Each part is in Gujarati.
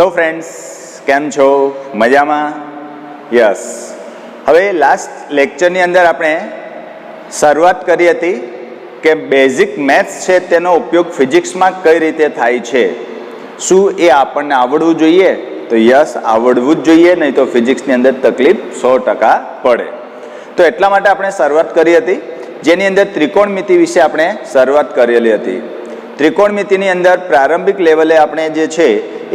હેલો ફ્રેન્ડ્સ, કેમ છો? મજામાં? યસ. હવે લાસ્ટ લેક્ચરની અંદર આપણે શરૂઆત કરી હતી કે બેઝિક મેથ્સ છે તેનો ઉપયોગ ફિઝિક્સમાં કઈ રીતે થાય છે. શું એ આપણને આવડવું જોઈએ? તો યસ, આવડવું જ જોઈએ, નહીં તો ફિઝિક્સની અંદર તકલીફ 100% પડે. તો એટલા માટે આપણે શરૂઆત કરી હતી, જેની અંદર ત્રિકોણમિતિ વિશે આપણે શરૂઆત કરેલી હતી. ત્રિકોણમિતિની અંદર પ્રારંભિક લેવલે આપણે જે છે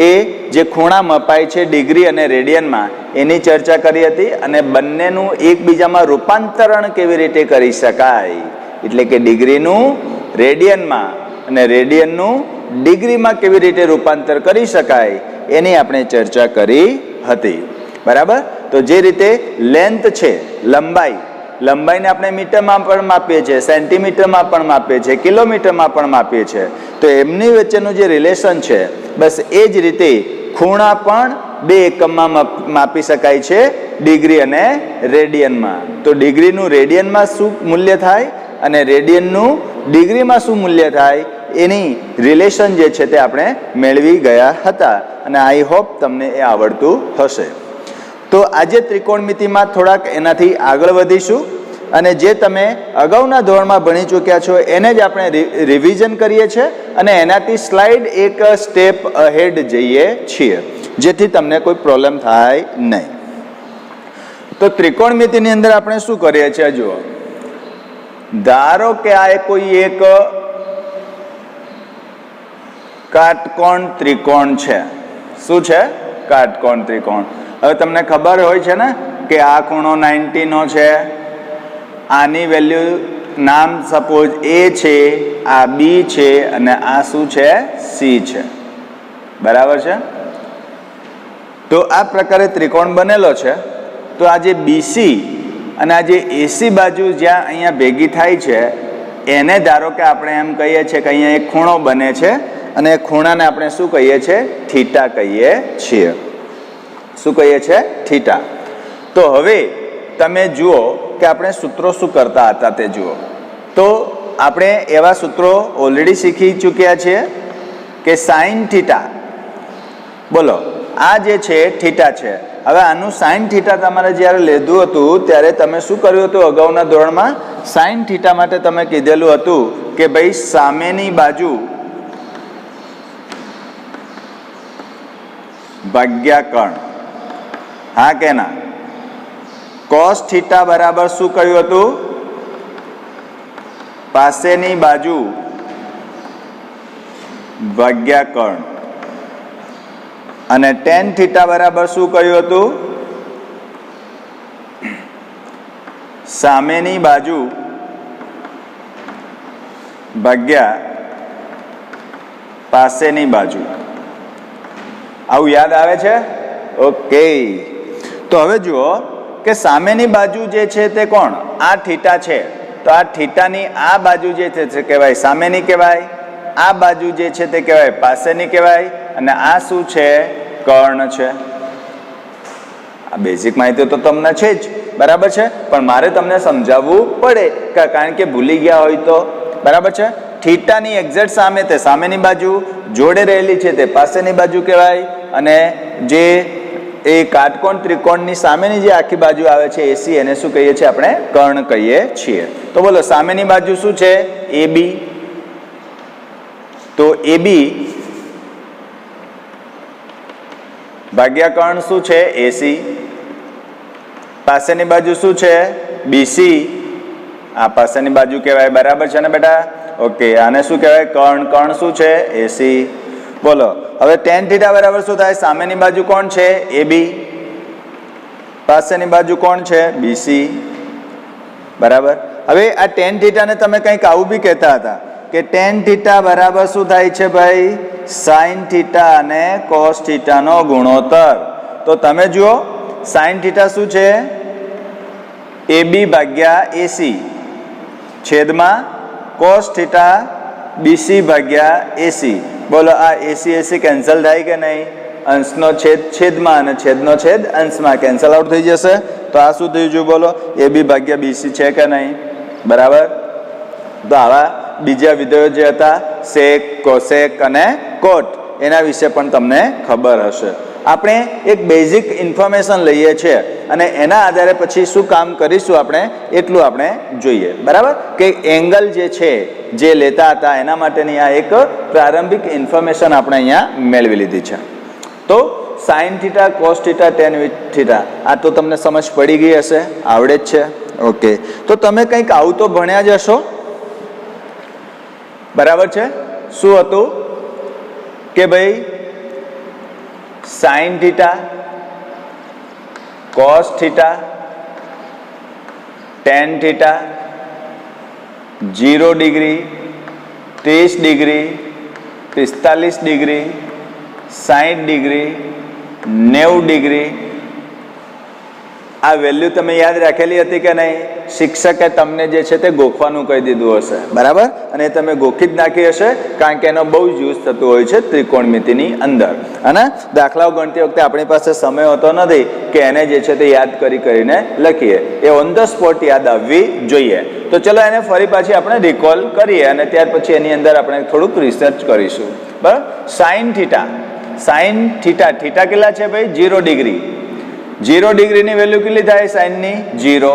એ જે ખૂણા મપાય છે ડિગ્રી અને રેડિયનમાં એની ચર્ચા કરી હતી, અને બંનેનું એકબીજામાં રૂપાંતરણ કેવી રીતે કરી શકાય, એટલે કે ડિગ્રીનું રેડિયનમાં અને રેડિયનનું ડિગ્રીમાં કેવી રીતે રૂપાંતર કરી શકાય એની આપણે ચર્ચા કરી હતી. બરાબર? તો જે રીતે લેન્થ છે, લંબાઈને આપણે મીટરમાં પણ માપીએ છીએ, સેન્ટીમીટરમાં પણ માપીએ છીએ, કિલોમીટરમાં પણ માપીએ છીએ. તો એમની વચ્ચેનું જે રિલેશન છે, બસ એ જ રીતે ખૂણા પણ બે એકમમાં માપી શકાય છે, ડિગ્રી અને રેડિયનમાં. તો ડિગ્રીનું રેડિયનમાં શું મૂલ્ય થાય અને રેડિયનનું ડિગ્રીમાં શું મૂલ્ય થાય એની રિલેશન જે છે તે આપણે મેળવી ગયા હતા, અને આઈ હોપ તમને એ આવડતું હશે. તો આજે ત્રિકોણમિતિમાં થોડાક એનાથી આગળ વધીશું, અને જે તમે અગાઉના ધોરણમાં ભણી ચૂક્યા છો એને જ આપણે રિવિઝન કરીએ છીએ, અને એનાથી સ્લાઇડ એક સ્ટેપ અહેડ જઈએ છીએ, જેથી તમને કોઈ પ્રોબ્લેમ થાય નહીં. તો ત્રિકોણમિતિની અંદર આપણે શું કરીએ છીએ? જુઓ, ધારો કે આ કોઈ એક કાટકોણ ત્રિકોણ છે. શું છે? કાટકોણ ત્રિકોણ. હવે તમને ખબર હોય છે ને કે આ ખૂણો 90 છે, આની વેલ્યુ નામ સપોઝ A છે, આ B છે, અને આ શું છે? C છે. બરાબર છે? તો આ પ્રકારે ત્રિકોણ બનેલો છે. તો આ જે BC અને આ જે AC બાજુ જ્યાં અહીંયા ભેગી થાય છે એને ધારો કે આપણે એમ કહીએ છીએ કે અહીંયા એક ખૂણો બને છે, અને એ ખૂણાને આપણે શું કહીએ છીએ? થીટા કહીએ છીએ. શું કહીએ છીએ? થીટા. તો હવે તમે જુઓ કે આપણે સૂત્રો શું કરતા હતા તે જુઓ. તો આપણે એવા સૂત્રો ઓલરેડી શીખી ચૂક્યા છીએ કે સાઇન થીટા. બોલો, આ જે છે થીટા છે. હવે આનું સાઇન થીટા તમારે જ્યારે લીધું હતું ત્યારે તમે શું કર્યું હતું? અગાઉના ધોરણમાં સાઇન થીટા માટે તમે કીધેલું હતું કે ભાઈ સામેની બાજુ ભાગ્યા કર્ણ. હા કે ના? કોસ થીટા બરાબર શું કહ્યું હતું? પાસેની બાજુ ભાગ્યા કર્ણ. અને ટેન થીટા બરાબર શું કહ્યું હતું? સામેની બાજુ ભાગ્યા પાસેની બાજુ. આવું યાદ આવે છે? ઓકે. તો હવે જુઓ કે સામેની બાજુ જે છે તે કોણ? આ થીટા છે. તો આ થીટાની આ બાજુ જે છે તે કહેવાય સામેની કહેવાય, આ બાજુ જે છે તે કહેવાય પાસેની કહેવાય, અને આ શું છે? કર્ણ છે. આ બેઝિક માહિતી તો તમને છે જ, બરાબર છે, પણ મારે તમને સમજાવવું પડે કારણ કે ભૂલી ગયા હોય તો. બરાબર છે? થીટાની એક્ઝેક્ટ સામે તે સામેની બાજુ, જોડે રહેલી છે તે પાસેની બાજુ કહેવાય, અને જે એ કાટકોણ ત્રિકોણની સામેની જે આખી બાજુ આવે છે AC, એને શું કહીએ છીએ? આપણે કર્ણ કહીએ છીએ. તો બોલો, સામેની બાજુ શું છે? AB. તો AB ભાગ્યા કર્ણ શું છે? AC. પાસેની બાજુ શું છે? BC. આ પાસેની બાજુ કહેવાય. બરાબર છે ને બેટા? ઓકે. આને શું કહેવાય? કર્ણ. કર્ણ શું છે? AC. બોલો, હવે ટેન થીટા બરાબર શું થાય? સામેની બાજુ કોણ છે? AB. પાસેની બાજુ કોણ છે? BC. બરાબર. હવે આ ટેન થીટાને તમે કંઈક આવું બી કહેતા હતા કે ટેન થીટા બરાબર શું થાય છે ભાઈ? સાઇન થીટા અને કોસ થીટાનો ગુણોત્તર. તો તમે જુઓ, સાઇન થીટા શું છે? AB ભાગ્યા AC છેદમાં કોસ થીટા BC ભાગ્યા AC. બોલો, આ AC કેન્સલ થાય કે નહીં? અંશનો છેદ છેદમાં અને છેદનો છેદ અંશમાં કેન્સલ આઉટ થઈ જશે. તો આ શું થયું? જો બોલો, AB ભાગ્યા BC છે કે નહીં? બરાબર. તો આવા બીજા વિધેયો જે હતા સેક, કોસેક અને કોટ, એના વિશે પણ તમને ખબર હશે. આપણે એક બેઝિક ઇન્ફોર્મેશન લઈએ છીએ અને એના આધારે પછી શું કામ કરીશું આપણે એટલું આપણે જોઈએ. બરાબર, કે એંગલ જે છે જે લેતા હતા એના માટેની આ એક પ્રારંભિક ઇન્ફોર્મેશન આપણે અહીંયા મેળવી લીધી છે. તો sine theta, cos theta, ten theta આ તો તમને સમજ પડી ગઈ હશે, આવડે જ છે. ઓકે, તો તમે કંઈક આવું તો ભણ્યા જ હશો. બરાબર છે. શું હતું કે ભાઈ sine theta, cos theta, ten theta, 0 degree, 30 degree, 45 degree, 60 degree, 90 degree. આ વેલ્યુ તમે યાદ રાખેલી હતી કે નહીં? શિક્ષકે તમને જે છે તે ગોખવાનું કહી દીધું હશે. બરાબર, અને તમે ગોખી જ નાખી હશે કારણ કે એનો બહુ જ યુઝ થતું હોય છે ત્રિકોણમિતિની અંદર. અને દાખલાઓ ગણતી વખતે આપણી પાસે સમય હોતો નથી કે એને જે છે તે યાદ કરીને લખીએ. એ ઓન ધ સ્પોટ યાદ આવવી જોઈએ. તો ચલો એને ફરી પાછી આપણે રિકોલ કરીએ અને ત્યાર પછી એની અંદર આપણે થોડુંક રિસર્ચ કરીશું. બરાબર, sine theta. Sine theta, theta કેટલા છે ભાઈ? 0 ડિગ્રી. 0 ડિગ્રીની વેલ્યુ કેટલી થાય સાઇનની? 0.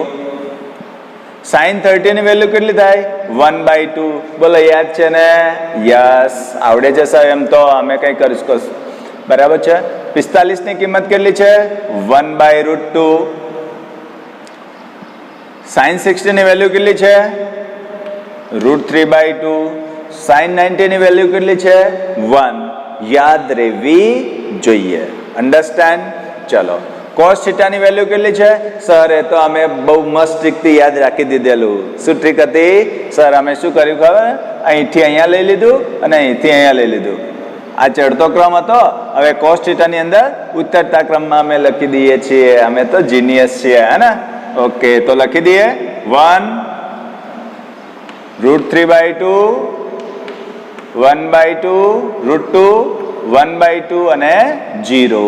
સાઇન 30 ની વેલ્યુ કેટલી થાય? 1/2. બોલો, યાદ છે ને? યસ, આવડે છે સાહેબ. એમ તો અમે કઈ કરીશું. બરાબર છે. 45 ની કિંમત કેટલી છે? 1/√2. સાઇન 60 ની વેલ્યુ કેટલી છે? √3/2. સાઇન 90 ની વેલ્યુ કેટલી છે? 1. યાદ રહેવી જોઈએ. અન્ડરસ્ટેન્ડ? ચલો, કોસ થીટાની વેલ્યુ કેટલી છે? સર એ તો અમે બહુ મસ્ત ટ્રીકથી યાદ રાખી દીધેલું. શું ટ્રીક હતી સર? અમે શું કર્યું ખબર? અહીંથી અહીંયા લઈ લીધું અને અહીંથી અહીંયા લઈ લીધું. આ ચડતો ક્રમ હતો. હવે કોસ થીટાની અંદર ઉતરતા ક્રમમાં અમે લખી દઈએ છીએ. અમે તો જીનિયસ છીએ, હે ને? ઓકે, તો લખી દઈએ 1 √3/2, 1/2 √2, 1/2 અને 0.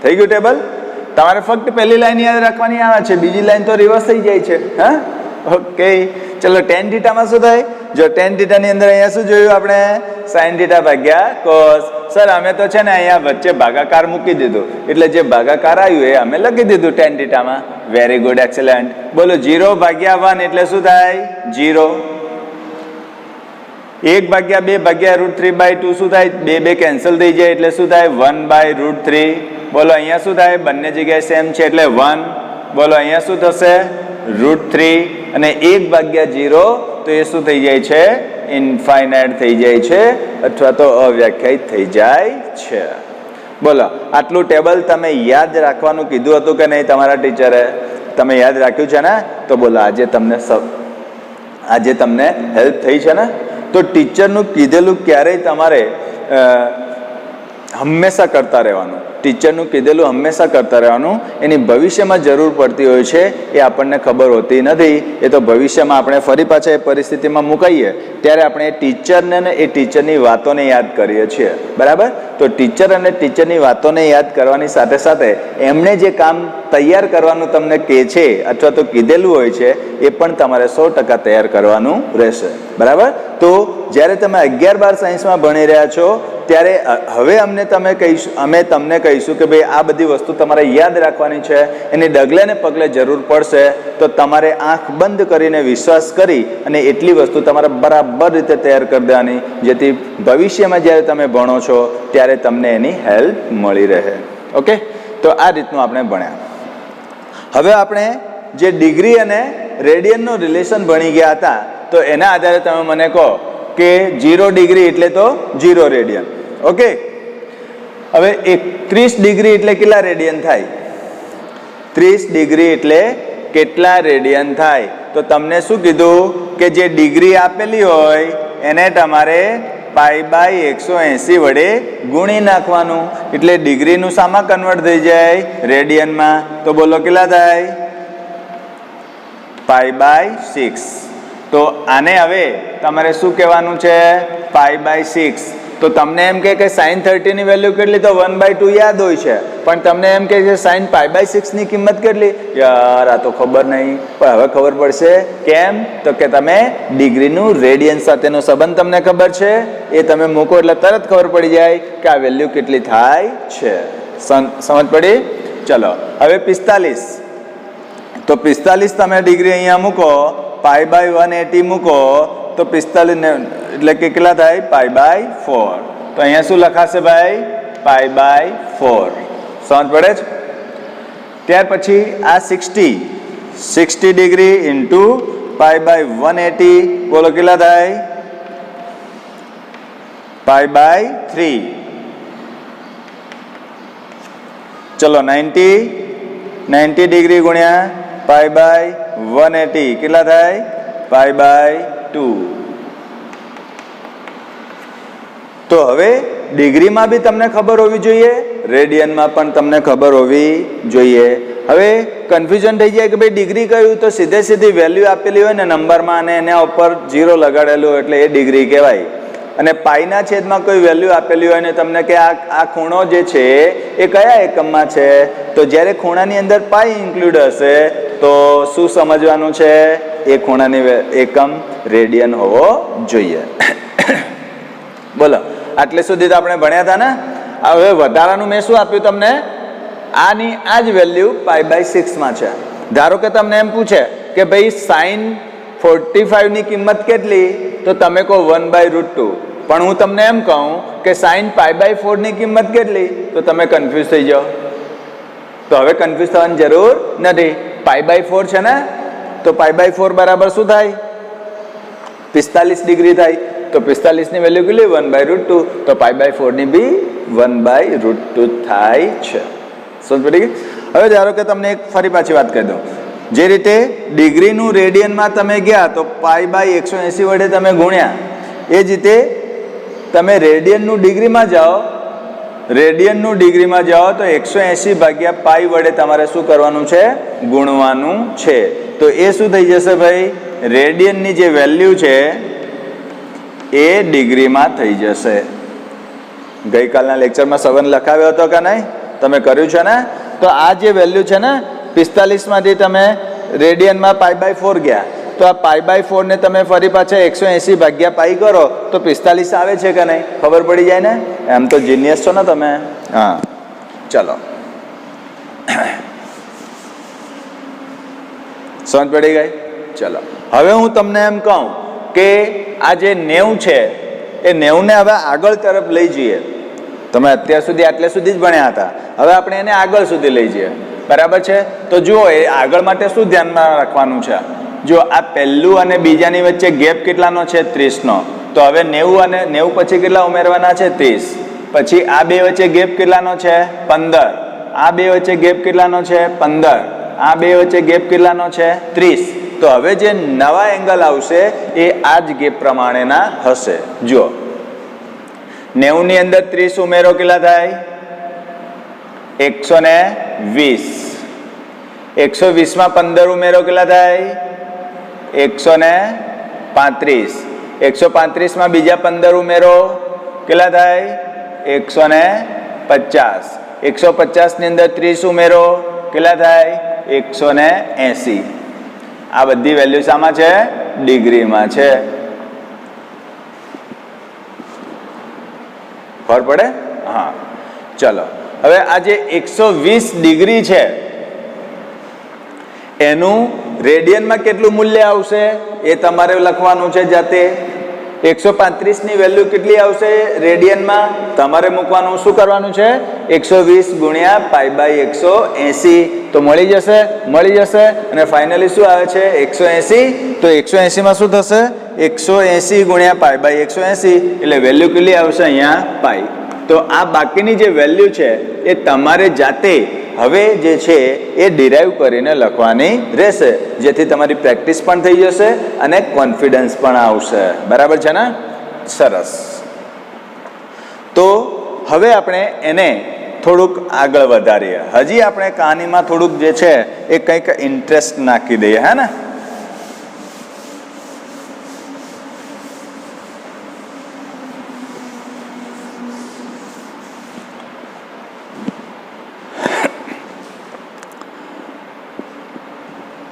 થઈ ગયું ટેબલ? તમારે ફક્ત પહેલી લાઈન યાદ રાખવાની આવે છે, બીજી લાઈન તો રિવર્સ થઈ જાય છે. હા, ઓકે. ચલો, ટેન થીટામાં શું થાય? જો ટેન થીટાની અંદર અહીંયા શું જોયું આપણે? સાઇન થીટા ભાગ્યા કોસ. સર અમે તો છે ને અહીંયા વચ્ચે ભાગાકાર મૂકી દીધું, એટલે જે ભાગાકાર આવ્યું એ અમે લખી દીધું ટેન થીટામાં. Very good, excellent. બોલો, 0/1 એટલે શું થાય? 0. 1/2/√3/2 શું થાય? 2 કેન્સલ થઈ જાય એટલે શું થાય? 1/√3. બોલો, અહીંયા શું થાય? બંને જગ્યાએ સેમ છે એટલે 1. બોલો, અહીંયા શું થશે? √3. અને 1/0 તો એ શું થઈ જાય છે? ઇન્ફાઇનાઇટ થઈ જાય છે અથવા તો અવ્યાખ્યાયિત થઈ જાય છે. બોલો, આટલું ટેબલ તમે યાદ રાખવાનું કીધું હતું કે નહીં તમારા ટીચરે? તમે યાદ રાખ્યું છે ને? તો બોલો, આજે તમને હેલ્પ થઈ છે ને? તો ટીચરનું કીધેલું ક્યારેય તમારે હંમેશા કરતા રહેવાનું. ટીચરનું કીધેલું હંમેશા કરતા રહેવાનું. એની ભવિષ્યમાં જરૂર પડતી હોય છે એ આપણને ખબર હોતી નથી. એ તો ભવિષ્યમાં આપણે ફરી પાછા એ પરિસ્થિતિમાં મુકાઈએ ત્યારે આપણે એ ટીચરને ને એ ટીચરની વાતોને યાદ કરીએ છીએ. બરાબર? તો ટીચર અને ટીચરની વાતોને યાદ કરવાની સાથે સાથે એમણે જે કામ તૈયાર કરવાનું તમને કહે છે અથવા તો કીધેલું હોય છે એ પણ તમારે 100% તૈયાર કરવાનું રહેશે. બરાબર? તો જ્યારે તમે 11-12 સાયન્સમાં ભણી રહ્યા છો ત્યારે હવે અમે તમને કહીશું કે ભાઈ આ બધી વસ્તુ તમારે યાદ રાખવાની છે. એની ડગલે ને પગલે જરૂર પડશે તો તમારે આંખ બંધ કરીને વિશ્વાસ કરી અને એટલી વસ્તુ તમારે બરાબર રીતે તૈયાર કરી દેવાની, જેથી ભવિષ્યમાં જ્યારે તમે ભણો છો ત્યારે તમને એની હેલ્પ મળી રહે. ઓકે, તો આ રીતનું આપણે ભણ્યા. હવે આપણે જે ડિગ્રી અને રેડિયનનું રિલેશન ભણી ગયા હતા તો એના આધારે તમે મને કહો કે 0 ડિગ્રી એટલે તો 0 રેડિયન. ઓકે, હવે 30 ડિગ્રી એટલે કેટલા રેડિયન થાય? 30 ડિગ્રી એટલે કેટલા રેડિયન થાય? તો તમને શું કીધું કે જે ડિગ્રી આપેલી હોય એને તમારે π/180 વડે ગુણી નાખવાનું, એટલે ડિગ્રીનું શામાં કન્વર્ટ થઈ જાય? રેડિયનમાં. તો બોલો કેટલા થાય? π/6. તો આને હવે તમારે શું કહેવાનું છે? π/6. તો તમને એમ કે સાઇન 30 ની વેલ્યુ કેટલી, તો 1/2 યાદ હોય છે, પણ તમને એમ કે સાઇન π/6 ની કિંમત કેટલી, યાર આ તો ખબર નહીં, પણ હવે ખબર પડશે. કેમ? તો કે તમે ડિગ્રીનું રેડિયન સાથેનો સંબંધ તમને ખબર છે, એ તમે મૂકો એટલે તરત ખબર પડી જાય કે આ વેલ્યુ કેટલી થાય છે. સમજ પડી? ચલો હવે 45. તો 45 તમે ડિગ્રી અહીંયા મૂકો, π/180 મૂકો તો 45 એટલે કેટલા થાય, π/4. તો અહીંયા શું લખાશે ભાઈ, π/4. સમજ પડે છે? ત્યાર પછી આ 60 ડિગ્રી ઇન્ટુ π/180, બોલો કેટલા થાય, π/3. ચલો 90 ડિગ્રી ગુણ્યા π/180 કેટલા થાય, π/2. તો હવે ડિગ્રીમાં બી તમને ખબર હોવી જોઈએ, રેડિયનમાં પણ તમને ખબર હોવી જોઈએ. હવે કન્ફ્યુઝન થઈ જાય કે ભાઈ ડિગ્રી કયું, તો સીધી વેલ્યુ આપેલી હોય ને નંબરમાં અને એના ઉપર 0 લગાડેલું હોય એટલે એ ડિગ્રી કહેવાય. અને પાઈના છેદમાં કોઈ વેલ્યુ આપેલી હોય ને તમને કે આ ખૂણો જે છે એ કયા એકમમાં છે, તો જ્યારે ખૂણાની અંદર પાઈ ઇન્ક્લુડ હશે તો શું સમજવાનું છે, એ ખૂણાની એકમ રેડિયન હોવો જોઈએ. બોલો આટલે સુધી તો આપણે ભણ્યા હતા ને. હવે વધારાનું મેં શું આપ્યું તમને, આની આ જ વેલ્યુ π/6 માં છે. ધારો કે તમને એમ પૂછે કે ભાઈ સાઇન 45 ની કિંમત કેટલી, તો તમે કહો 1/√2. પણ હું તમને એમ કહું કે સાઇન π/4 ની કિંમત કેટલી, તો તમે કન્ફ્યુઝ થઈ જાઓ. તો હવે કન્ફ્યુઝ થવાની જરૂર નથી. π/4 છે ને, તો π/4 બરાબર શું થાય, 45 ડિગ્રી થાય. તો 45 ની વેલ્યુ કેટલી, 1/√2. તો π/4 ની બી 1/√2 થાય છે. સમજ પડી ગઈ? હવે ધારો કે તમને એક ફરી પાછી વાત કરી દઉં. જે રીતે ડિગ્રીનું રેડિયનમાં તમે ગયા તો π/180 વડે તમે ગુણ્યા, એ જ રીતે તમે રેડિયનનું ડિગ્રીમાં જાઓ તો 180 ભાગ્યા પાઈ વડે તમારે શું કરવાનું છે, ગુણવાનું છે. તો એ શું થઈ જશે ભાઈ, રેડિયનની જે વેલ્યુ છે એ ડિગ્રીમાં થઈ જશે. ગઈકાલના લેક્ચરમાં સંબંધ લખાવ્યો હતો કે નહીં, તમે કર્યું છે ને. તો આ જે વેલ્યુ છે ને 45 માંથી તમે રેડિયનમાં π/4 ગયા, તો આ π/4 ને તમે ફરી પાછા 180 ભાગ્યા પાઈ કરો તો 45 આવે છે કે નહીં, ખબર પડી જાય ને. એમ તો જીનિયસ છો ને તમે. હા ચલો સમજ પડી ગઈ. ચલો હવે હું તમને એમ કહું કે આ જે 90 છે એ 90 ને હવે આગળ તરફ લઈ જઈએ. તમે અત્યાર સુધી આટલે સુધી જ ભણ્યા હતા, હવે આપણે એને આગળ સુધી લઈ જઈએ. બરાબર છે? તો જુઓ એ આગળ માટે શું ધ્યાનમાં રાખવાનું છે. જો આ પહેલું અને બીજાની વચ્ચે ગેપ કેટલાનો છે, 30નો. તો હવે 90 અને 90 પછી કેટલા ઉમેરવાના છે, 30. પછી આ બે વચ્ચે ગેપ કેટલાનો છે, 15. આ બે વચ્ચે ગેપ કેટલાનો છે, 15. આ બે વચ્ચે ગેપ કેટલાનો છે, 30. તો હવે જે નવા એંગલ આવશે એ આ જ ગેપ પ્રમાણેના હશે. જો 90 ની અંદર 30 ઉમેરો કેટલા થાય, 120. 120 માં 15 ઉમેરો કેટલા થાય, 135. 135 માં બીજા 15 ઉમેરો કેટલા થાય, 150. 150 ની અંદર 30 ઉમેરો કેટલા થાય, 180. આ બધી વેલ્યુ શામાં છે, ડિગ્રીમાં છે. ખબર પડે? હા ચલો હવે આ જે 120 ડિગ્રી છે એનું રેડિયનમાં કેટલું મૂલ્ય આવશે એ તમારે લખવાનું છે જાતે. 135 ની વેલ્યુ કેટલી આવશે રેડિયનમાં, તમારે મૂકવાનું. શું કરવાનું છે, 120 ગુણ્યા π/180. તો મળી જશે. અને ફાઇનલી શું આવે છે, 180. તો 180 માં શું થશે, 180 ગુણ્યા π/180 એટલે વેલ્યુ કેટલી આવશે અહીંયા, પાઈ. તો આ બાકીની જે વેલ્યુ છે એ તમારે જાતે હવે જે છે એ ડિરાઈવ કરીને લખવાની રહેશે, જેથી તમારી પ્રેક્ટિસ પણ થઈ જશે અને કોન્ફિડન્સ પણ આવશે. બરાબર છે ને? સરસ. તો હવે આપણે એને થોડુંક આગળ વધારીએ. હજી આપણે કહાનીમાં થોડુંક જે છે એ કંઈક ઇન્ટરેસ્ટ નાખી દઈએ, હે ને.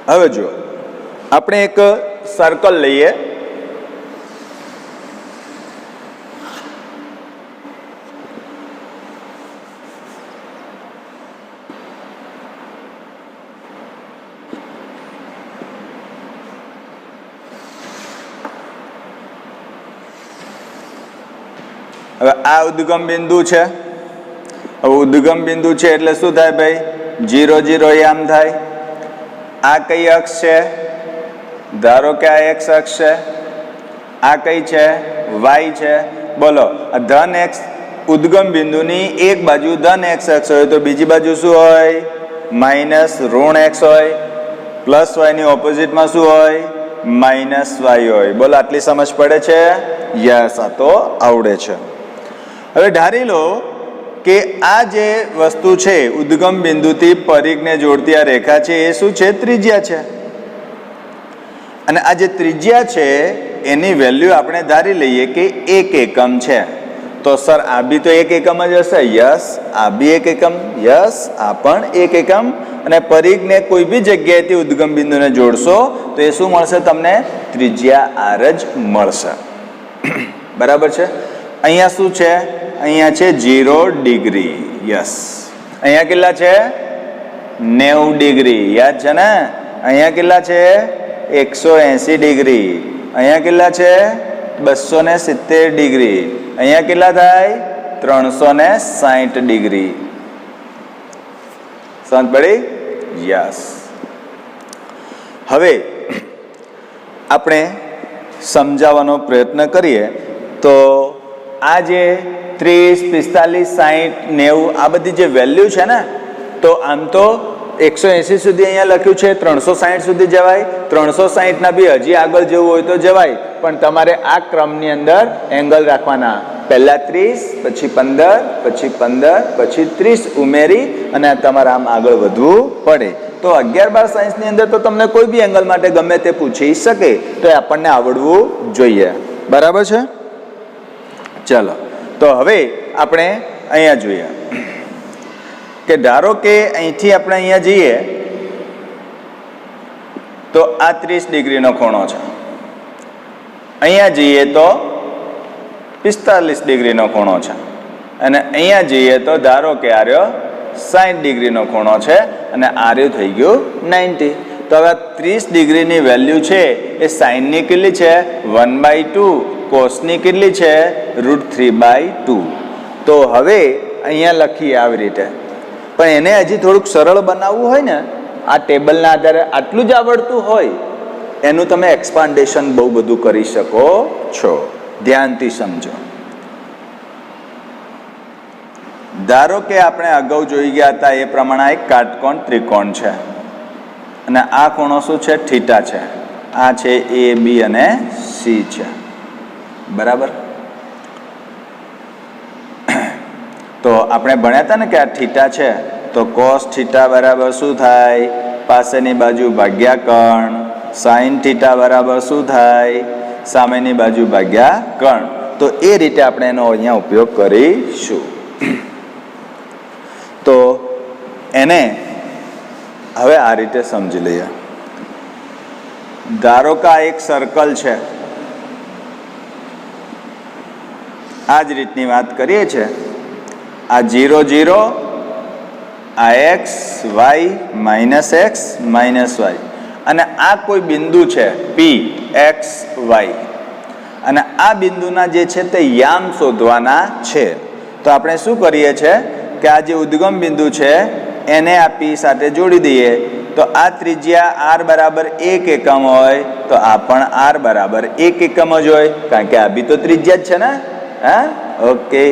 હવે જો આપણે એક સર્કલ લઈએ. હવે આ ઉદ્ગમ બિંદુ છે. હવે ઉદ્ગમ બિંદુ છે એટલે શું થાય ભાઈ? 0 0 આમ થાય. આ કઈ અક્ષ છે? ધારો કે આ એક્સ અક્ષ છે. આ કઈ છે? વાય છે. બોલો, ધન એક્સ ઉદ્ગમ બિંદુની એક બાજુ ધન એક્સ અક્ષ હોય તો બીજી બાજુ શું હોય? માઇનસ ઋણ એક્સ હોય. પ્લસ વાય ની ઓપોઝિટમાં શું હોય? માઇનસ વાય હોય. બોલો, આટલી સમજ પડે છે? યસ, આ તો આવડે છે. હવે ધારી લો કે આ જે વસ્તુ છે ઉદ્ગમ બિંદુથી પરિઘને જોડતી આ રેખા છે એ શું છે? ત્રિજ્યા છે. અને આ જે ત્રિજ્યા છે એની વેલ્યુ આપણે ધારી લઈએ કે 1 એકમ છે. તો સર આ બી તો 1 એકમ જ હશે. યસ, આ બી 1 એકમ. યસ, આ પણ 1 એકમ. અને પરિઘને કોઈ બી જગ્યાએથી ઉદ્ગમ બિંદુને જોડશો તો એ શું મળશે તમને? ત્રિજ્યા r જ મળશે. બરાબર છે. અહીંયા શું છે? અહીંયા છે 0 ડિગ્રી. યસ, અહીંયા કેટલા છે? 90 ડિગ્રી. યાદ છે ને? અહીંયા કેટલા છે? 180 ડિગ્રી. અહીંયા કેટલા છે? 270 ડિગ્રી. અહીંયા કેટલા થાય? 360 ડિગ્રી. સમજ પડી? યસ. હવે આપણે સમજાવવાનો પ્રયત્ન કરીએ તો આ જે 30, 45, 60, 90 આ બધી જે વેલ્યુ છે ને, તો આમ તો 180 સુધી અહીંયા લખ્યું છે, 360 સુધી જવાય. 360 ના બી હજી આગળ જવું હોય તો જવાય, પણ તમારે આ ક્રમની અંદર એંગલ રાખવાના. પહેલા 30, પછી 15, પછી 15, પછી 30 ઉમેરી અને તમારે આમ આગળ વધવું પડે. તો 11, 12 સાયન્સની અંદર તો તમને કોઈ બી એંગલ માટે ગમે તે પૂછી શકે, તો એ આપણને આવડવું જોઈએ. બરાબર છે? ચલો, તો હવે આપણે અહીંયા જોઈએ કે ધારો કે અહીંથી આપણે અહીંયા જઈએ તો આ 30 ડિગ્રીનો ખૂણો છે. અહીંયા જઈએ તો 45 ડિગ્રીનો ખૂણો છે. અને અહીંયા જઈએ તો ધારો કે આર્યો 60 ડિગ્રીનો ખૂણો છે અને આર્યું થઈ ગયું 90. તો હવે 30 ડિગ્રીની વેલ્યુ છે એ સાઇનની કેટલી છે? 1/2. કોસની કેટલી છે? √3/2. તો હવે અહીંયા લખીએ આવી રીતે. પણ એને હજી થોડુંક સરળ બનાવવું હોય ને, આ ટેબલના આધારે આટલું જ આવડતું હોય, એનું તમે એક્સપાન્ડેશન બહુ બધું કરી શકો છો. ધ્યાનથી સમજો. ધારો કે આપણે અગાઉ જોઈ ગયા હતા એ પ્રમાણે એક કાટકોણ ત્રિકોણ છે અને આ ખૂણો શું છે? થીટા છે. આ છે A, B અને C છે. બરાબર? તો આપણે ભણ્યા હતા ને કે આ થીટા છે, તો કોસ થીટા બરાબર શું થાય? પાસેની બાજુ ભાગ્યા કર્ણ. સાઇન થીટા બરાબર શું થાય? સામેની બાજુ ભાગ્યા કર્ણ. તો એ રીતે આપણે એનો અહીંયા ઉપયોગ કરીશું. તો એને હવે આ રીતે સમજી લઈએ. ધારો કે આ એક સર્કલ છે. આ જ રીતની વાત કરીએ છીએ. આ 0 0, આ x y minus X minus Y, અને આ કોઈ બિંદુ છે P x y, અને આ બિંદુના જે છે તે યામ શોધવાના છે. તો આપણે શું કરીએ છીએ કે આ જે ઉદ્ગમ બિંદુ છે એને આ P સાથે જોડી દઈએ. તો આ ત્રિજ્યા r બરાબર 1 એકમ હોય તો આ પણ r બરાબર 1 એકમ જ હોય, કારણ કે આ બી તો ત્રિજ્યા જ છે ને. હા, ઓકે.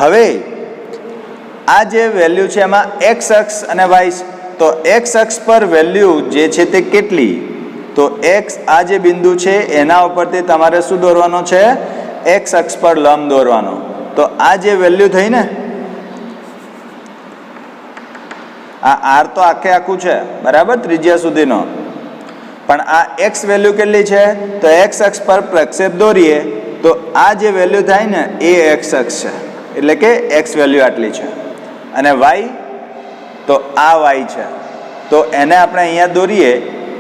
હવે આ જે વેલ્યુ છે એમાં x અક્ષ અને y, તો x અક્ષ પર વેલ્યુ જે છે તે કેટલી? તો x આ જે બિંદુ છે એના ઉપરથી તમારે શું દોરવાનો છે? x અક્ષ પર લંબ દોરવાનો. તો આ જે વેલ્યુ થઈ ને, આ r તો આખે આખું છે બરાબર, ત્રિજ્યા સુધીનો, પણ આ x વેલ્યુ કેટલી છે? તો x અક્ષ પર પ્રક્ષેપ દોરીએ તો આ જે વેલ્યુ થાય ને એ x અક્ષ છે, એટલે કે x વેલ્યુ આટલી છે. અને y, તો આ y છે. તો એને આપણે અહીંયા દોરીએ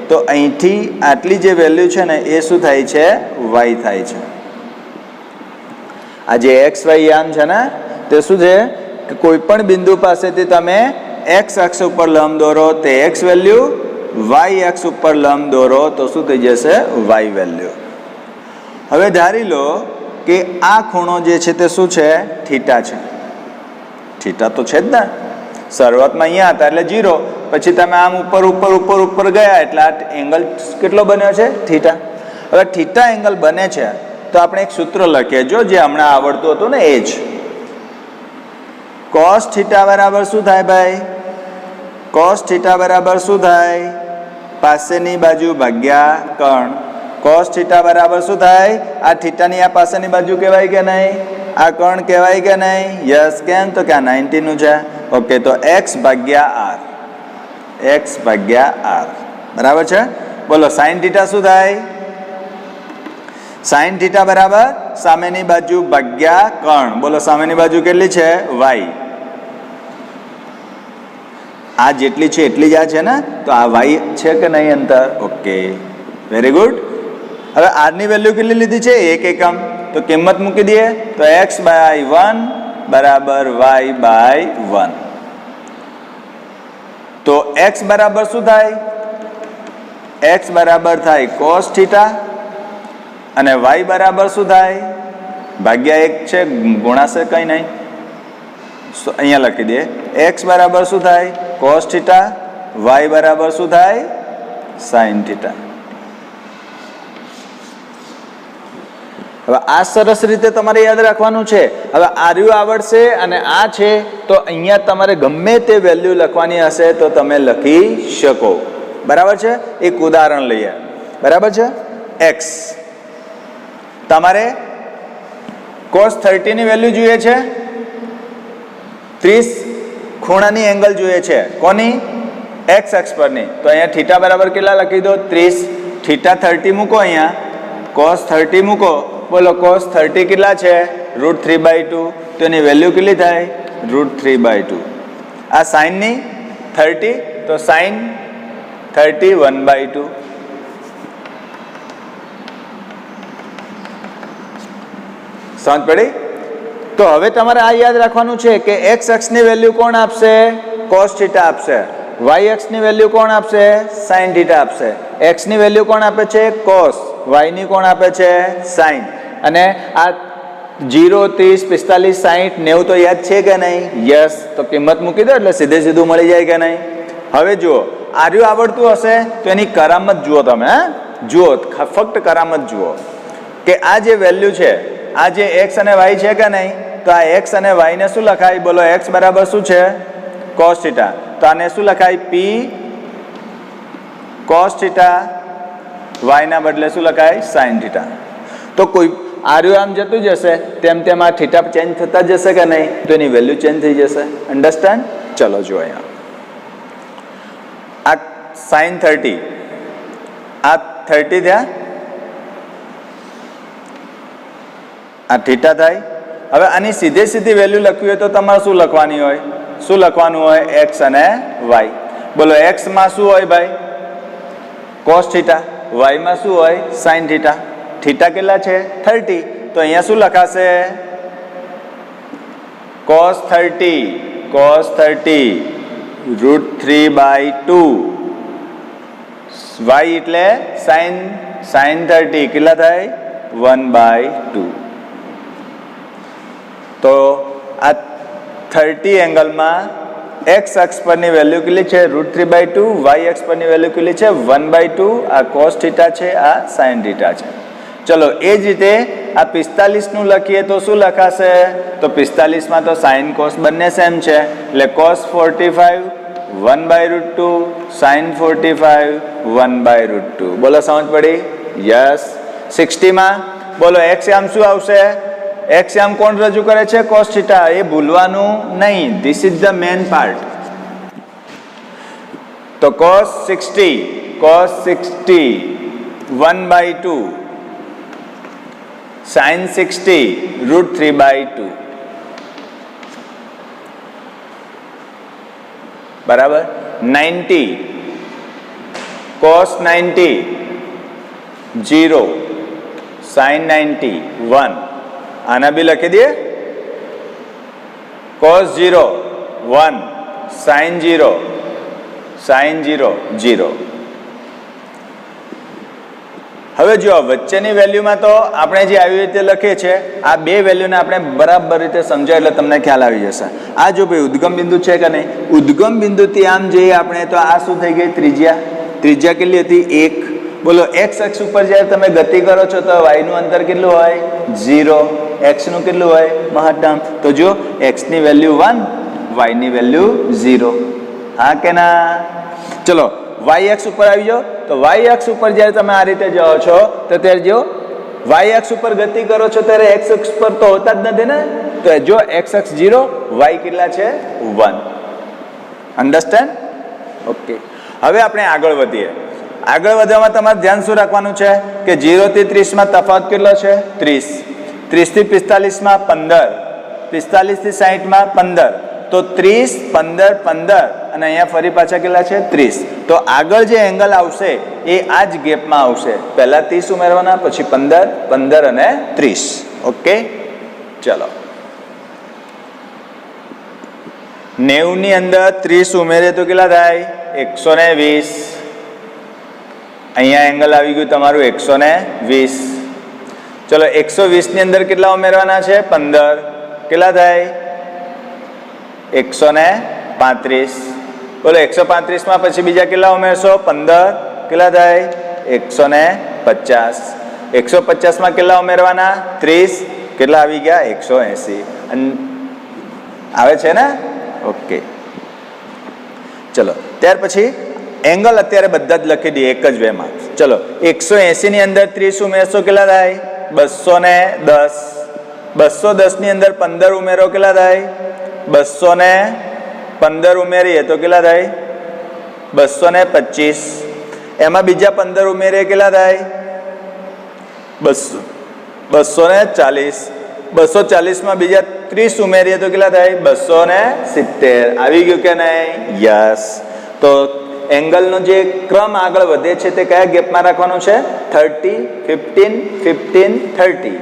તો અહીંથી આટલી જે વેલ્યુ છે ને એ શું થાય છે? વાય થાય છે. આ જે એક્સ વાય યામ છે ને તે શું છે કે કોઈ પણ બિંદુ પાસેથી તમે એક્સ અક્ષ ઉપર લંબ દોરો તે એક્સ વેલ્યુ, વાય અક્ષ ઉપર લંબ દોરો તો શું થઈ જશે? Y value. હવે ધારી લો કે આ ખૂણો જે છે તે શું છે? થીટા છે. થીટા તો છે જ ને, શરૂઆતમાં અહીંયા હતા એટલે 0, પછી તમે આમ ઉપર ઉપર ઉપર ઉપર ગયા એટલે આ એંગલ કેટલો બન્યો છે? થીટા. હવે થીટા એંગલ બને છે તો આપણે એક સૂત્ર લખીએ જો, જે હમણાં આવડતું હતું ને એ જ. કોસ થીટા બરાબર શું થાય ભાઈ? કોસ થીટા બરાબર શું થાય? પાસેની બાજુ ભાગ્યા કર્ણ. કોસ થીટા બરાબર શું થાય? આ થીટાની આ પાસેની બાજુ કહેવાય કે નહીં? આ કર્ણ કહેવાય કે નહીં? યસ. કેમ? તો કે આ 90 નું છે. ઓકે, તો x ભાગ્યા r, x ભાગ્યા r બરાબર છે. બોલો સાઈન થીટા શું થાય? સાઈન થીટા બરાબર સામેની બાજુ ભાગ્યા કર્ણ. બોલો સામેની બાજુ કેટલી છે? y. આ જેટલી છે એટલી જ આ છે ને, તો આ y છે કે નહીં અંતર? Okay, very good. હવે r ની વેલ્યુ કેટલી લીધી છે? 1 એકમ. તો કિંમત મૂકી દઈએ તો x/1 બરાબર y/1. તો x બરાબર શું થાય? x બરાબર થાય cos થીટા અને y બરાબર શું થાય? ભાગ્યા 1 છે, ગુણાશે કંઈ નહીં. અહીંયા લખી દઈએ x બરાબર શું થાય? cos થીટા, y બરાબર શું થાય? sin theta. હવે આ સરસ રીતે તમારે યાદ રાખવાનું છે. હવે આર્યુ આવડશે અને આ છે તો અહીંયા તમારે ગમે તે વેલ્યુ લખવાની હશે તો તમે લખી શકો. બરાબર છે. એક ઉદાહરણ લઈએ. બરાબર છે. x તમારે cos 30 ની વેલ્યુ જોઈએ છે, 30 ખૂણાની એંગલ જોઈએ છે. કોની? x અક્ષ પરની. તો અહીંયા થીટા બરાબર કેટલા લખી દો? 30. થીટા 30 મૂકો, અહીંયા cos 30 મૂકો. બોલો cos 30 કેટલા છે? √3/2. તો એની વેલ્યુ કેટલી થાય? √3/2. આ sin ની 30, તો sin 30 1/2. સમજ પડી? તો હવે તમારે આ યાદ રાખવાનું છે કે x અક્ષની વેલ્યુ કોણ આપશે? cos થીટા આપશે. y અક્ષની વેલ્યુ કોણ આપશે? sin થીટા આપશે. x ની વેલ્યુ કોણ આપે છે? cos. y ની કોણ આપે છે? sin. અને આ 0, 30, 45, 60, 90 તો યાદ છે કે નહીં? યસ. તો કિંમત મૂકી દો એટલે સીધે સીધું મળી જાય કે નહીં? હવે જુઓ, આર્યુ આવડતું હશે તો એની કરામત જુઓ તમે. જુઓ, ફક્ત કરામત જુઓ કે આ જે વેલ્યુ છે, આ જે x અને y છે કે નહીં? તો આ x અને y ને શું લખાય? બોલો x બરાબર શું છે? cos theta. તો આને શું લખાય? p cos થીટા, y ના બદલે શું લખાય? sin theta. તો કોઈ આર્યુ આમ જતું જશે તેમ તેમ આ થીટા ચેન્જ થતા જશે કે નહીં? તો એની વેલ્યુ ચેન્જ થઈ જશે. અન્ડરસ્ટેન્ડ? ચલો જો અહીંયા આ sin 30, આ 30 થયા, આ થીટા થાય. હવે આની સીધે સીધી વેલ્યુ લખવી હોય તો તમારે શું લખવાની હોય? શું લખવાનું હોય? x અને y. બોલો x માં શું હોય ભાઈ? cos theta. y માં શું હોય? sin theta. થીટા કેટલા છે? 30. તો અહીંયા શું લખાશે? cos 30 √3/2. y એટલે sin 30 કેટલા થાય? 1/2. તો આ 30 એંગલમાં x અક્ષ પરની વેલ્યુ કેટલી છે? √3/2. y અક્ષ પરની વેલ્યુ કેટલી છે? 1/2. આ cos થીટા છે, આ sin થીટા છે. ચલો એ જ રીતે આ 45 નું લખીએ તો શું લખાશે? તો 45 માં તો sin cos બંને સેમ છે એટલે cos 45 1/√2, sin 45 1/√2. બોલો સમજ પડી? યસ. 60 માં બોલો x આમ શું આવશે? x આમ કોણ રજૂ કરે છે? cos theta. એ ભૂલવાનું નહીં. This is the main part. તો cos 60 1/2, sin 60 √3/2. બરાબર. 90 cos 90 0, sin 90 1. આના બી લખી દઈએ. cos 0 1, sin 0 0. હવે જો વચ્ચેની વેલ્યુમાં તો આપણે જે આવી રીતે લખીએ છીએ, આ બે વેલ્યુને આપણે બરાબર રીતે સમજાય એટલે તમને ખ્યાલ આવી જશે. આ જો ભાઈ ઉદ્ગમ બિંદુ છે કે નહીં, ઉદ્ગમ બિંદુથી આમ જઈએ આપણે તો આ શું થઈ ગઈ? ત્રિજ્યા કેટલી હતી? 1. બોલો એક્સ અક્ષ ઉપર જ્યારે તમે ગતિ કરો છો તો y નું અંતર કેટલું હોય? 0. x નું કેટલું હોય? મહત્તમ. તો જો x ની વેલ્યુ 1, y ની વેલ્યુ 0. હા કે ના? ચલો y અક્ષ ઉપર આવી જાઓ. તો y અક્ષ ઉપર જ્યારે તમે આ રીતે જાઓ છો તો ત્યારે જો y અક્ષ ઉપર ગતિ કરો છો ત્યારે x અક્ષ પર તો હોતા જ નથી ને. તો જો x અક્ષ 0, y કેટલા છે? 1. અન્ડરસ્ટેન્ડ? ઓકે. હવે આપણે આગળ વધીએ. આગળ વધવામાં તમારે ધ્યાન શું રાખવાનું છે કે 0 થી 30 માં તફાવત કેટલો છે? 30. 30 થી 45 માં 15. 45 થી 60 માં 15. તો 30, 15, 15 અને અહીંયા ફરી પાછા કેટલા છે? 30. તો આગળ જે એંગલ આવશે એ આ જ ગેપમાં આવશે. પહેલા 30 ઉમેરવાના, પછી 15, 15 અને 30. ઓકે, ચલો. 90 ની અંદર 30 ઉમેરે તો કેટલા થાય? 120. અહીંયા એંગલ આવી ગયું તમારું 120. ચલો 120 ની અંદર કેટલા ઉમેરવાના છે? 15. કેટલા થાય? 135. બોલો 135 માં પછી બીજા કેટલા ઉમેરશો? 15. કેટલા થાય? 150. 150 માં કેટલા ઉમેરવાના? 30. કેટલા આવી ગયા? 180. આવે છે ને? ઓકે, ચલો. ત્યાર પછી એંગલ અત્યારે બધા જ લખી દઈએ એક જ વેમાં. ચલો 180 ની અંદર 30 ઉમેરશો કેટલા થાય? 210. 210 ની અંદર 15 ઉમેરો કેટલા થાય? 215 ઉમેરીએ તો કેટલા થાય? 225. એમાં બીજા 15 ઉમેરીએ કેટલા થાય? 240. 240 માં બીજા 30 ઉમેરીએ તો કેટલા થાય? 270. આવી ગયું કે નહીં? યસ. તો એંગલનો જે ક્રમ આગળ વધે છે તે કયા ગેપમાં રાખવાનો છે? 30, 15, 15, 30.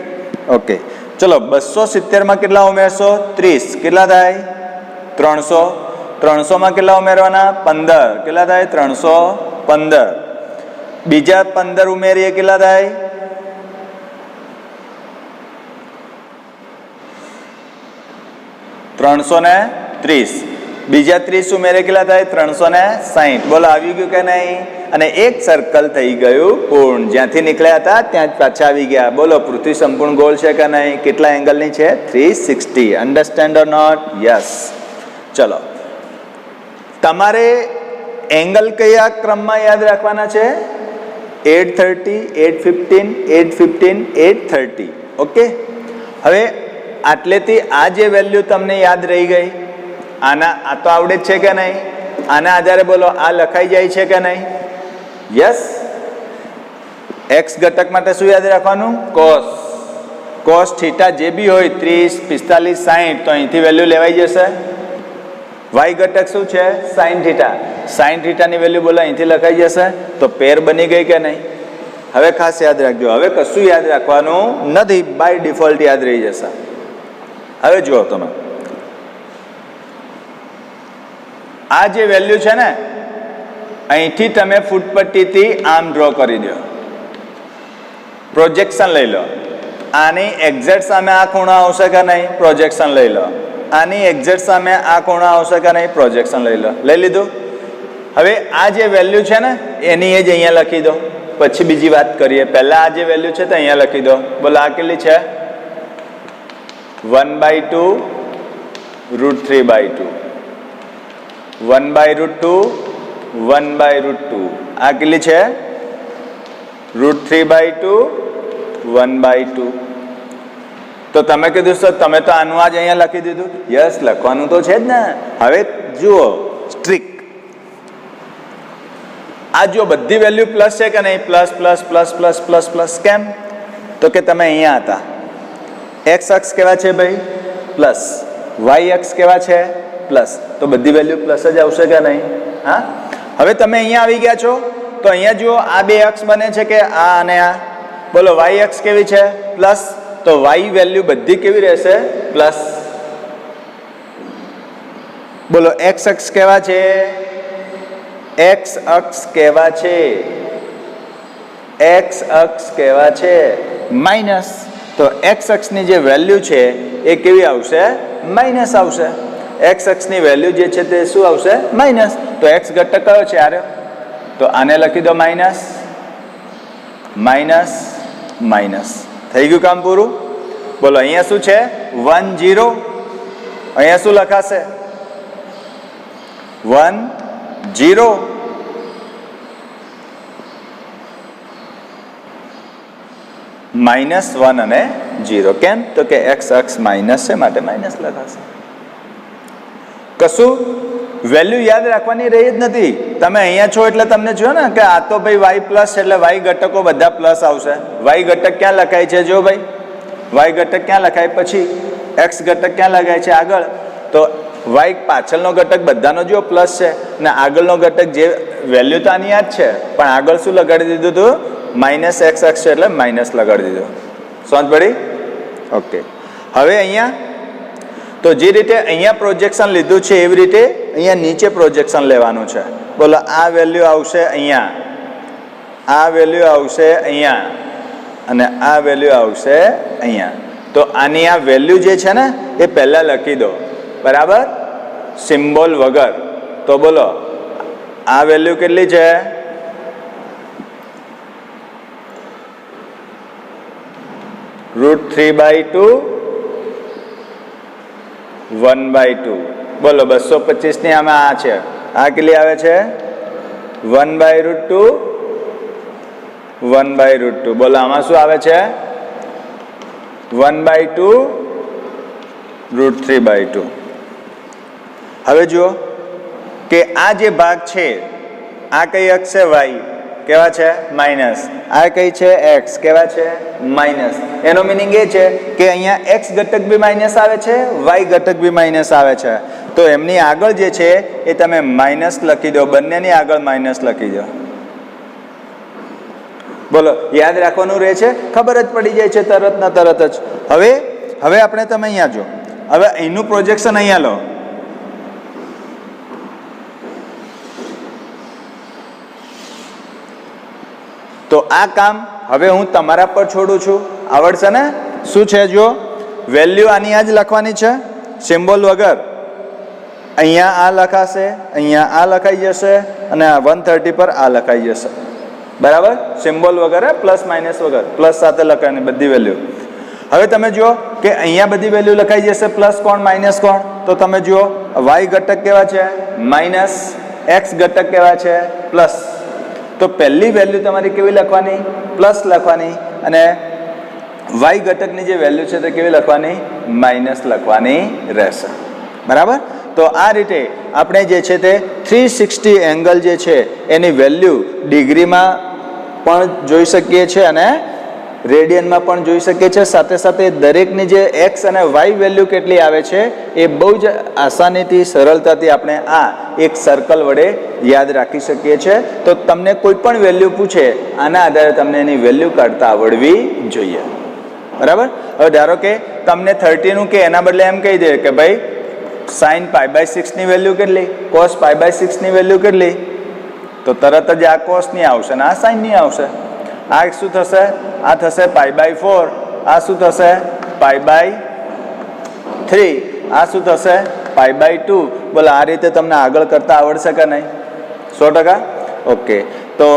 ઓકે, ચલો 270 માં કેટલા ઉમેરશો? 30. કેટલા થાય? 300. 300 માં કેટલા ઉમેરવાના? 15. કેટલા થાય? 315. બીજા 15 ઉમેરીએ કેટલા થાય? 330. બીજા 30 ઉમેરે કેટલા થાય? 360. બોલો આવી ગયું કે નહીં? અને એક સર્કલ થઈ ગયું પૂર્ણ. જ્યાંથી નીકળ્યા હતા ત્યાં જ પાછા આવી ગયા. બોલો પૃથ્વી સંપૂર્ણ ગોળ છે કે નહીં? કેટલા એંગલની છે? 360. Understand or not? યસ. ચલો, તમારે એંગલ કયા ક્રમમાં યાદ રાખવાના છે? 830, 815, 815, 830. ઓકે. હવે આટલેથી આ જે વેલ્યુ તમને યાદ રહી ગઈ, આના આ તો આવડે જ છે કે નહીં? આના આધારે બોલો આ લખાઈ જાય છે કે નહીં? યસ. એક્સ ઘટક માટે શું યાદ રાખવાનું? કોસ. કોસ થીટા જે બી હોય 30, 45, 60 તો અહીંથી વેલ્યુ લેવાઈ જશે. વાય ઘટક શું છે? Sine theta. સાઇન થીટાની વેલ્યુ બોલો અહીંથી લખાઈ જશે. તો પેર બની ગઈ કે નહીં? હવે ખાસ યાદ રાખજો, હવે કશું યાદ રાખવાનું નથી, બાય ડિફોલ્ટ યાદ રહી જશે. હવે જુઓ તમે, આ જે વેલ્યુ છે ને અહીંથી તમે ફૂટપટ્ટીથી આમ ડ્રો કરી દો, પ્રોજેક્શન લઈ લો. આની એક્ઝેક્ટ સામે આ ખૂણો આવશે કે નહીં? પ્રોજેક્શન લઈ લો. આની એક્ઝેક્ટ સામે આ ખૂણો આવશે કે નહીં? પ્રોજેક્શન લઈ લો. લઈ લીધું. હવે આ જે વેલ્યુ છે ને એની એ જ અહીંયા લખી દો, પછી બીજી વાત કરીએ. પહેલા આ જે વેલ્યુ છે તો અહીંયા લખી દો. બોલો આ કેટલી છે? 1/2 √3/2. 1/√2, 1/√2. આ કેટલી છે? √3/2, 1/2. તો તમે કીધું સર તમે તો આનું આજ અહીંયા લખી દીધું. યસ, લખવાનું તો છે જ ને. હવે જુઓ સ્ટ્રીક, આ જો બધી વેલ્યુ પ્લસ છે કે નહીં? Plus plus plus plus plus plus. કેમ? તો કે તમે અહીંયા હતા. એક્સ અક્ષ કેવા છે ભાઈ? પ્લસ. વાય અક્ષ કેવા છે? પ્લસ. તો બધી વેલ્યુ પ્લસ જ આવશે કે નહીં? હા. હવે તમે અહીંયા આવી ગયા છો તો અહીંયા જુઓ આ બે અક્ષ બને છે કે આ અને આ, બોલો વાય અક્ષ કેવી છે? પ્લસ. તો વાય વેલ્યુ બધી કેવી રહેશે? પ્લસ. બોલો એક્સ અક્ષ કેવા છે? એક્સ અક્ષ કેવા છે? એક્સ અક્ષ કેવા છે? માઇનસ. તો એક્સ અક્ષની જે વેલ્યુ છે એ કેવી આવશે? માઇનસ આવશે. એક્સ અક્ષની વેલ્યુ જે છે તે શું આવશે? માઇનસ. તો એક્સ ઘટક કયો છે યાર? તો આને લખી દો માઇનસ માઇનસ માઇનસ. થઈ ગયું કામ પૂરું. બોલો અહીંયા શું છે? 1 0. અહીંયા શું લખાશે? 1 0. -1 અને 0. કેમ? તો કે એક્સ અક્ષ માઇનસ છે માટે માઇનસ લખાશે. કશું વેલ્યુ યાદ રાખવાની રહી જ નથી. તમે અહીંયા છો એટલે તમને જો ને કે આ તો ભાઈ વાય પ્લસ એટલે વાય ઘટકો બધા પ્લસ આવશે. વાય ઘટક ક્યાં લખાય છે? જો ભાઈ વાય ઘટક ક્યાં લખાય? પછી એક્સ ઘટક ક્યાં લખાય છે? આગળ. તો વાય પાછળનો ઘટક બધાનો જો પ્લસ છે ને આગળનો ઘટક જે વેલ્યુ તો આની યાદ છે પણ આગળ શું લગાડી દીધું હતું? માઇનસ એક્સ અક્ષ છે એટલે માઇનસ લગાડી દીધું. સમજ પડી? ઓકે. હવે અહીંયા તો જે રીતે અહીંયા પ્રોજેક્શન લીધું છે એવી રીતે અહીંયા નીચે પ્રોજેક્શન લેવાનું છે. બોલો આ વેલ્યુ આવશે અહીંયા, આ વેલ્યુ આવશે અહીંયા અને આ વેલ્યુ આવશે અહીંયા. તો આની આ વેલ્યુ જે છે ને એ પહેલા લખી દો, બરાબર, સિમ્બોલ વગર. તો બોલો આ વેલ્યુ કેટલી છે? √3/2 1/2. બોલો 225 ની આમાં આ છે, આ કેટલી આવે છે? 1/√2 1/√2. બોલો આમાં શું આવે છે? 1/2 √3/2. હવે જુઓ કે આ જે ભાગ છે આ કઈ અક્ષ છે? વાય કેવા છે? માઇનસ. આ કઈ છે? એક્સ કેવા છે? માઇનસ. એનો મિનિંગ એ છે કે અહીંયા એક્સ ઘટક બી માઇનસ આવે છે, વાય ઘટક બી માઇનસ આવે છે. તો એમની આગળ જે છે એ તમે માઇનસ લખી દો, બંનેની આગળ માઇનસ લખી દો. બોલો યાદ રાખવાનું રહે છે, ખબર જ પડી જાય છે તરત ના તરત જ. હવે આપણે તમે અહીંયા જો, હવે અહીંનું પ્રોજેક્શન અહીંયા લો. તો આ કામ હવે હું તમારા પર છોડું છું. આવડશે ને? શું છે? જો વેલ્યુ આની આ જ લખવાની છે, સિમ્બોલ વગર. અહીંયા આ લખાશે, અહીંયા આ લખાઈ જશે અને આ 130 પર આ લખાઈ જશે, બરાબર, સિમ્બોલ વગર, પ્લસ માઇનસ વગર. પ્લસ સાથે લખાય બધી વેલ્યુ. હવે તમે જુઓ કે અહીંયા બધી વેલ્યુ લખાઈ જશે, પ્લસ કોણ માઇનસ કોણ. તો તમે જુઓ વાય ઘટક કેવા છે? માઇનસ. એક્સ ઘટક કેવા છે? પ્લસ. તો પહેલી વેલ્યુ તમારી કેવી લખવાની? પ્લસ લખવાની. અને વાય ઘટકની જે વેલ્યુ છે તે કેવી લખવાની? માઇનસ લખવાની રહેશે, બરાબર. તો આ રીતે આપણે જે છે તે 360 એંગલ જે છે એની વેલ્યુ ડિગ્રીમાં પણ જોઈ શકીએ છીએ અને રેડિયનમાં પણ જોઈ શકીએ છીએ. સાથે સાથે દરેકની જે એક્સ અને વાય વેલ્યુ કેટલી આવે છે એ બહુ જ આસાનીથી, સરળતાથી આપણે આ એક સર્કલ વડે યાદ રાખી શકીએ છીએ. તો તમને કોઈ પણ વેલ્યુ પૂછે આના આધારે તમને એની વેલ્યુ કાઢતા આવડવી જોઈએ, બરાબર. હવે ધારો કે તમને 30 નું કે એના બદલે એમ કહી દે કે ભાઈ sin π/6 ની વેલ્યુ કેટલી? cos π/6 ની વેલ્યુ કેટલી? તો તરત જ આ cos ની આવશે અને આ sin ની આવશે. આ શું થશે? આ થશે π/4. આ શું થશે? π/3. આ શું થશે? π/2. બોલો આ રીતે તમને આગળ કરતા આવડશે કે નહીં? 100%. ઓકે. તો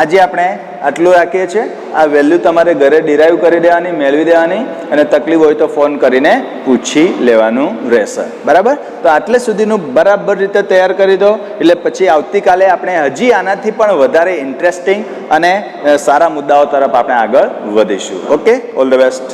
આજે આપણે આટલું રાખીએ છીએ. આ વેલ્યુ તમારે ઘરે ડિરાઈવ કરી દેવાની, મેળવી દેવાની, અને તકલીફ હોય તો ફોન કરીને પૂછી લેવાનું રહેશે, બરાબર. તો આટલે સુધીનું બરાબર રીતે તૈયાર કરી દો, એટલે પછી આવતીકાલે આપણે હજી આનાથી પણ વધારે ઇન્ટરેસ્ટિંગ અને સારા મુદ્દાઓ તરફ આપણે આગળ વધીશું. Okay, all the best.